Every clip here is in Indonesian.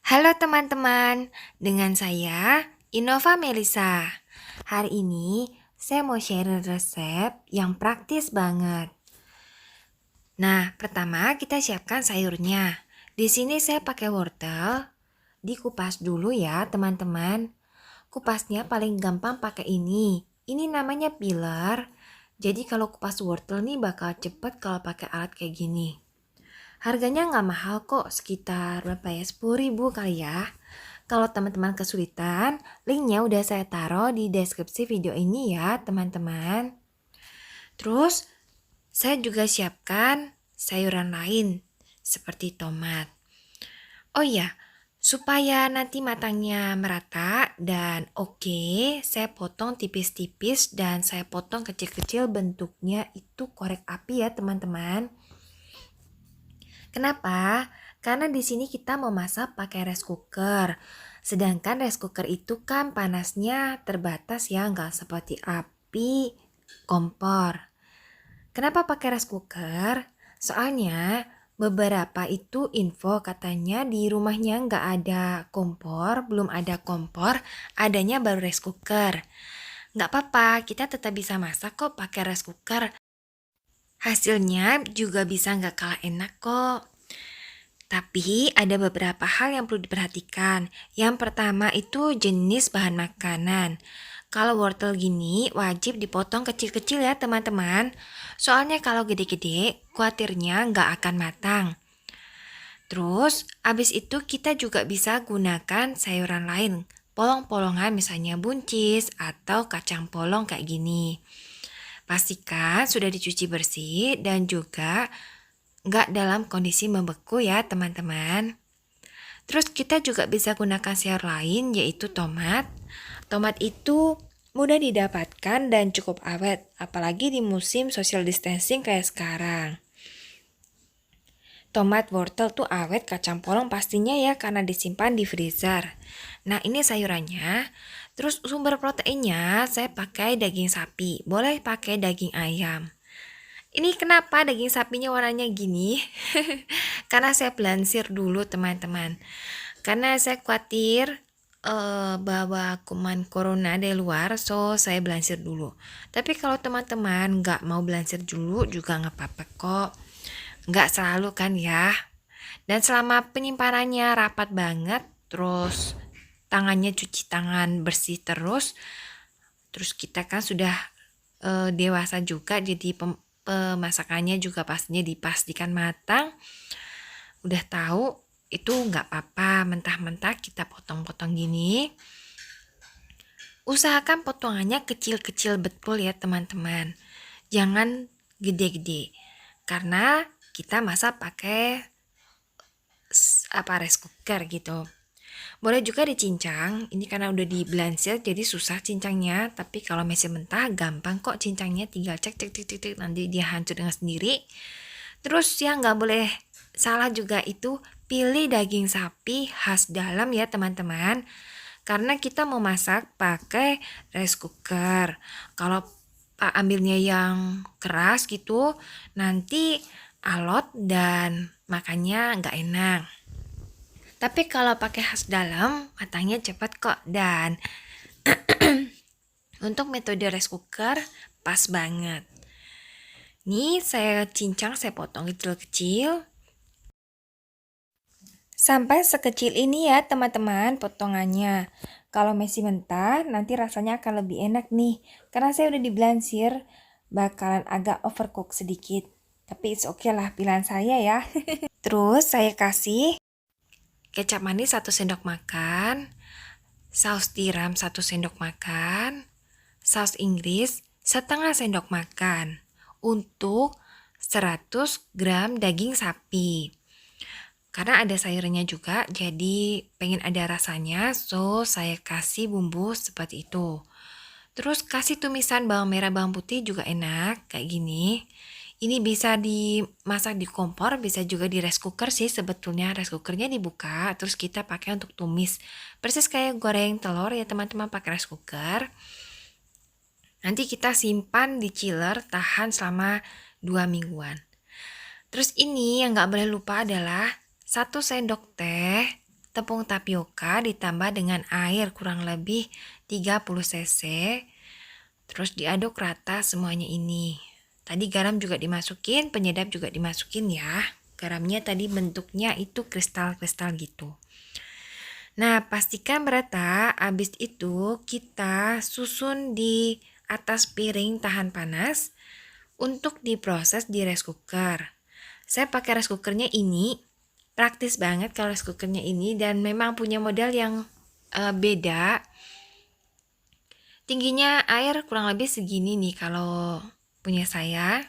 Halo teman-teman, dengan saya Innova Melisa. Hari ini saya mau share resep yang praktis banget. Nah, pertama kita siapkan sayurnya. Di sini saya pakai wortel. Dikupas dulu ya teman-teman. Kupasnya paling gampang pakai ini. Ini namanya peeler. Jadi kalau kupas wortel nih bakal cepet kalau pakai alat kayak gini. Harganya nggak mahal kok, sekitar berapa ya? 10.000 kali ya. Kalau teman-teman kesulitan, linknya udah saya taruh di deskripsi video ini ya teman-teman. Terus saya juga siapkan sayuran lain seperti tomat. Oh iya, supaya nanti matangnya merata dan oke, saya potong tipis-tipis dan saya potong kecil-kecil, bentuknya itu korek api ya teman-teman. Kenapa? Karena di sini kita mau masak pakai rice cooker. Sedangkan rice cooker itu kan panasnya terbatas ya, nggak seperti api kompor. Kenapa pakai rice cooker? Soalnya beberapa itu info katanya di rumahnya nggak ada kompor, belum ada kompor, adanya baru rice cooker. Nggak apa-apa, kita tetap bisa masak kok pakai rice cooker. Hasilnya juga bisa nggak kalah enak kok. Tapi ada beberapa hal yang perlu diperhatikan. Yang pertama itu jenis bahan makanan. Kalau wortel gini wajib dipotong kecil-kecil ya teman-teman. Soalnya kalau gede-gede khawatirnya nggak akan matang. Terus abis itu kita juga bisa gunakan sayuran lain. Polong-polongan misalnya buncis atau kacang polong kayak gini. Pastikan sudah dicuci bersih dan juga nggak dalam kondisi membeku ya teman-teman. Terus kita juga bisa gunakan sayur lain yaitu tomat. Tomat itu mudah didapatkan dan cukup awet, apalagi di musim social distancing kayak sekarang. Tomat, wortel tuh awet, kacang polong pastinya ya karena disimpan di freezer. Nah ini sayurannya. Terus sumber proteinnya saya pakai daging sapi, boleh pakai daging ayam. Ini kenapa daging sapinya warnanya gini? Karena saya belansir dulu teman-teman. Karena saya khawatir bawa kuman corona dari luar, so saya belansir dulu. Tapi kalau teman-teman nggak mau belansir dulu juga nggak apa-apa kok. Nggak selalu kan ya. Dan selama penyimpanannya rapat banget, terus tangannya cuci tangan bersih terus kita kan sudah dewasa juga, jadi pemasakannya juga pastinya dipastikan matang. Udah tahu itu nggak apa-apa mentah-mentah kita potong-potong gini. Usahakan potongannya kecil-kecil betul ya teman-teman. Jangan gede-gede. Karena kita masak pakai rice cooker gitu. Boleh juga dicincang, ini karena udah di blender jadi susah cincangnya, tapi kalau masih mentah gampang kok cincangnya, tinggal cek nanti dia hancur dengan sendiri. Terus yang nggak boleh salah juga itu pilih daging sapi khas dalam ya teman-teman, karena kita mau masak pakai rice cooker. Kalau ambilnya yang keras gitu nanti alot dan makannya nggak enak. Tapi kalau pakai khas dalam, matangnya cepat kok. Dan untuk metode rice cooker, pas banget. Nih saya cincang, saya potong kecil-kecil. Sampai sekecil ini ya teman-teman potongannya. Kalau masih mentah, nanti rasanya akan lebih enak nih. Karena saya udah diblansir, bakalan agak overcook sedikit. Tapi it's okay lah pilihan saya ya. Terus saya kasih kecap manis 1 sendok makan, saus tiram 1 sendok makan, saus Inggris setengah sendok makan untuk 100 gram daging sapi. Karena ada sayurnya juga, jadi pengen ada rasanya, so saya kasih bumbu seperti itu. Terus kasih tumisan bawang merah, bawang putih juga enak, kayak gini. Ini bisa dimasak di kompor, bisa juga di rice cooker sih sebetulnya. Rice cookernya dibuka, terus kita pakai untuk tumis. Persis kayak goreng telur ya teman-teman pakai rice cooker. Nanti kita simpan di chiller, tahan selama 2 mingguan. Terus ini yang gak boleh lupa adalah 1 sendok teh tepung tapioka ditambah dengan air kurang lebih 30 cc. Terus diaduk rata semuanya ini. Tadi garam juga dimasukin, penyedap juga dimasukin ya. Garamnya tadi bentuknya itu kristal-kristal gitu. Nah, pastikan merata. Habis itu kita susun di atas piring tahan panas untuk diproses di rice cooker. Saya pakai rice cookernya ini, praktis banget kalau rice cookernya ini, dan memang punya model yang beda. Tingginya air kurang lebih segini nih kalau punya saya.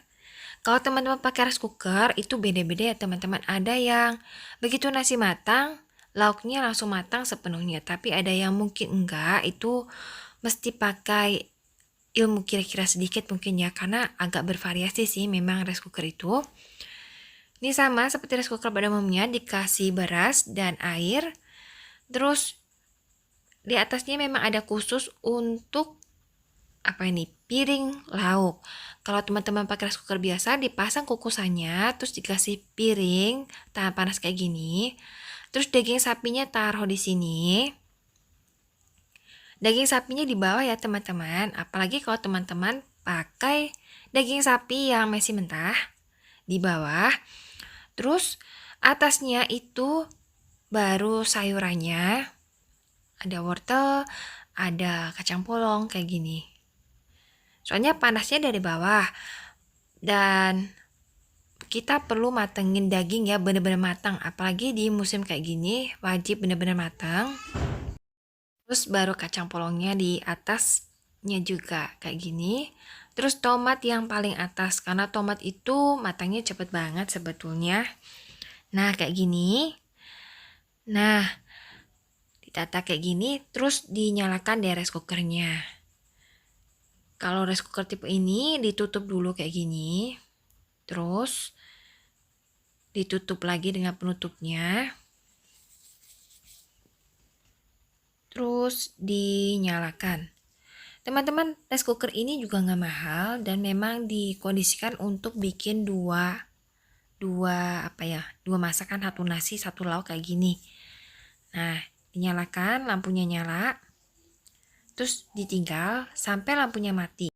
Kalau teman-teman pakai rice cooker itu beda-beda ya teman-teman. Ada yang begitu nasi matang, lauknya langsung matang sepenuhnya. Tapi ada yang mungkin enggak, itu mesti pakai ilmu kira-kira sedikit mungkin ya. Karena agak bervariasi sih memang rice cooker itu. Ini sama seperti rice cooker pada umumnya, dikasih beras dan air. Terus di atasnya memang ada khusus untuk piring lauk. Kalau teman-teman pakai rice cooker biasa dipasang kukusannya, terus dikasih piring tahan panas kayak gini. Terus daging sapinya taruh di sini. Daging sapinya di bawah ya teman-teman. Apalagi kalau teman-teman pakai daging sapi yang masih mentah di bawah. Terus atasnya itu baru sayurannya. Ada wortel, ada kacang polong kayak gini. Soalnya panasnya dari bawah. Dan kita perlu matengin daging ya, bener-bener matang. Apalagi di musim kayak gini, wajib bener-bener matang. Terus baru kacang polongnya di atasnya juga kayak gini. Terus tomat yang paling atas, karena tomat itu matangnya cepet banget sebetulnya. Nah, kayak gini. Nah, ditata kayak gini, terus dinyalakan di rice cookernya. Kalau rice cooker tipe ini ditutup dulu kayak gini. Terus ditutup lagi dengan penutupnya. Terus dinyalakan. Teman-teman, rice cooker ini juga nggak mahal dan memang dikondisikan untuk bikin dua masakan, satu nasi, satu lauk kayak gini. Nah, dinyalakan, lampunya nyala. Terus ditinggal sampai lampunya mati.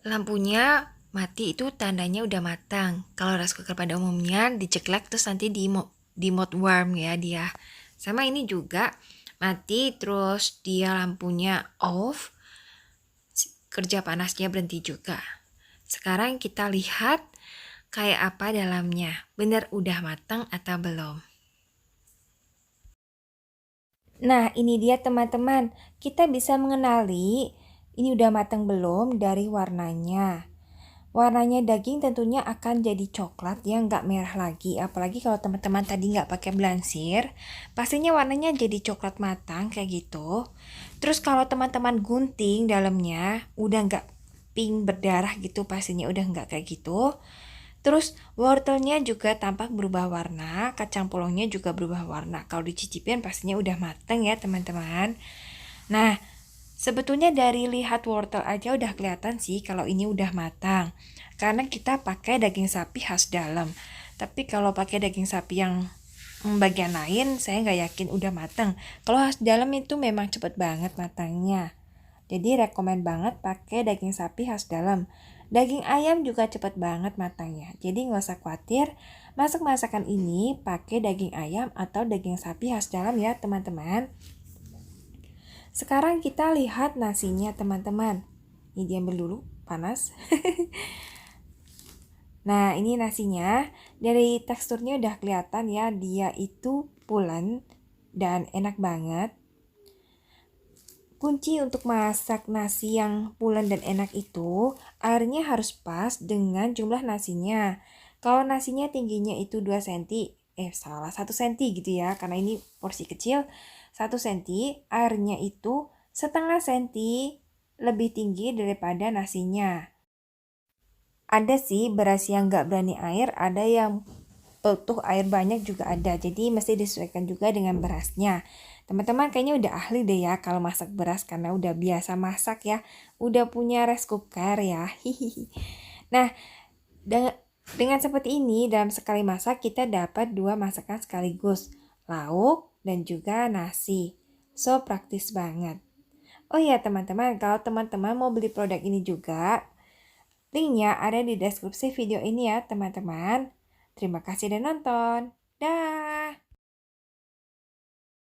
Lampunya mati itu tandanya udah matang. Kalau rice cooker pada umumnya diceklek terus nanti di mode warm ya dia. Sama ini juga mati terus dia lampunya off. Kerja panasnya berhenti juga. Sekarang kita lihat kayak apa dalamnya. Bener udah matang atau belum? Nah, ini dia teman-teman. Kita bisa mengenali ini udah matang belum dari warnanya. Warnanya daging tentunya akan jadi coklat yang nggak merah lagi. Apalagi kalau teman-teman tadi nggak pakai blansir, pastinya warnanya jadi coklat matang kayak gitu. Terus kalau teman-teman gunting dalamnya udah nggak pink berdarah gitu, pastinya udah nggak kayak gitu. Terus wortelnya juga tampak berubah warna, kacang polongnya juga berubah warna. Kalau dicicipin pastinya udah mateng ya teman-teman. Nah, sebetulnya dari lihat wortel aja udah kelihatan sih kalau ini udah matang. Karena kita pakai daging sapi khas dalam. Tapi kalau pakai daging sapi yang bagian lain, saya nggak yakin udah matang. Kalau khas dalam itu memang cepet banget matangnya. Jadi rekomen banget pakai daging sapi khas dalam. Daging ayam juga cepet banget matangnya. Jadi nggak usah khawatir masak masakan ini pakai daging ayam atau daging sapi khas dalam ya teman-teman. Sekarang kita lihat nasinya teman-teman. Ini diambil dulu, panas. Nah, ini nasinya. Dari teksturnya udah kelihatan ya, dia itu pulen dan enak banget. Kunci untuk masak nasi yang pulen dan enak itu, airnya harus pas dengan jumlah nasinya. Kalau nasinya tingginya itu 2 cm, 1 cm gitu ya, karena ini porsi kecil. 1 cm, airnya itu setengah cm lebih tinggi daripada nasinya. Ada sih beras yang nggak berani air, ada yang butuh air banyak juga ada. Jadi mesti disesuaikan juga dengan berasnya. Teman-teman kayaknya udah ahli deh ya kalau masak beras karena udah biasa masak ya. Udah punya rice cooker ya. Nah, dengan seperti ini dalam sekali masak kita dapat 2 masakan sekaligus. Lauk dan juga nasi. So, praktis banget. Oh ya teman-teman, kalau teman-teman mau beli produk ini juga, linknya ada di deskripsi video ini ya teman-teman. Terima kasih udah nonton. Dah.